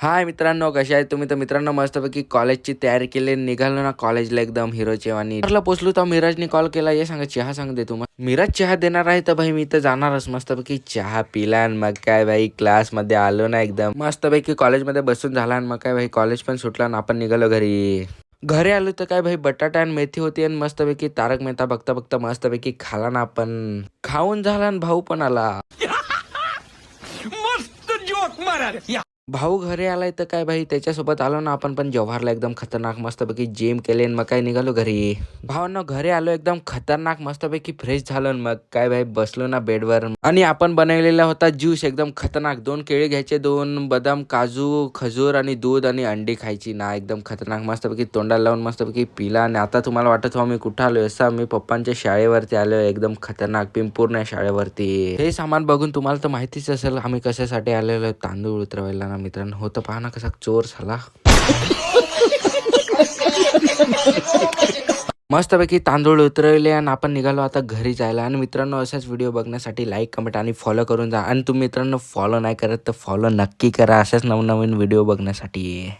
हाय मित्रांनो, कशा आहेत तुम्ही? तर मित्रांनो मस्तपैकी कॉलेजची तयारी केली, निघालो ना कॉलेजला एकदम हिरोचे आणि घरला पोचलो तर मिराजने कॉल केला, ये सांगा चहा सांग दे तुम्हाला. मिराज चहा देणार आहे तर भाई मी तर जाणारच. मस्तपैकी चहा पिला आणि मग काय भाई क्लासमध्ये आलो ना एकदम मस्तपैकी कॉलेजमध्ये बसून झाला आणि मग काय भाई कॉलेज पण सुटला आणि आपण निघालो घरी. घरी आलो तर काय भाई बटाटा आणि मेथी होती आणि मस्तपैकी तारक मेहता बघता बघता मस्तपैकी खाला ना आपण. खाऊन झाला आणि भाऊ पण आला. भाऊ घरी आलाय तर काय भाई त्याच्यासोबत आलो ना आपण पण जव्हारला एकदम खतरनाक मस्तपैकी जिम केले आणि मग काय निघालो घरी. भावांना घरी आलो एकदम खतरनाक मस्तपैकी फ्रेश झालो आणि मग काय भाई बसलो ना बेडवर आणि आपण बनवलेला होता ज्यूस एकदम खतरनाक. 2 केळी घ्यायचे, 2 बदाम, काजू, खजूर आणि दूध आणि अंडी खायची ना एकदम खतरनाक मस्तपैकी तोंडाला लावून मस्तपैकी पिला. आणि आता तुम्हाला वाटत हो मी कुठं आलोय, असा मी पप्पांच्या शाळेवरती आलोय एकदम खतरनाक पिंपूर्ण शाळेवरती. हे सामान बघून तुम्हाला तर माहितीच असेल आम्ही कशासाठी आलेलो, तांदूळ उतरवायला ना मित्रांनो. होतं पहा ना कसा चोर झाला. मस्तपैकी तांदूळ उतरवले आणि आपण निघालो आता घरी जायला. आणि मित्रांनो असाच व्हिडिओ बघण्यासाठी लाईक, कमेंट आणि फॉलो करून जा. आणि तुम्ही मित्रांनो फॉलो नाही करत तर फॉलो नक्की करा अशाच नवनवीन व्हिडिओ बघण्यासाठी.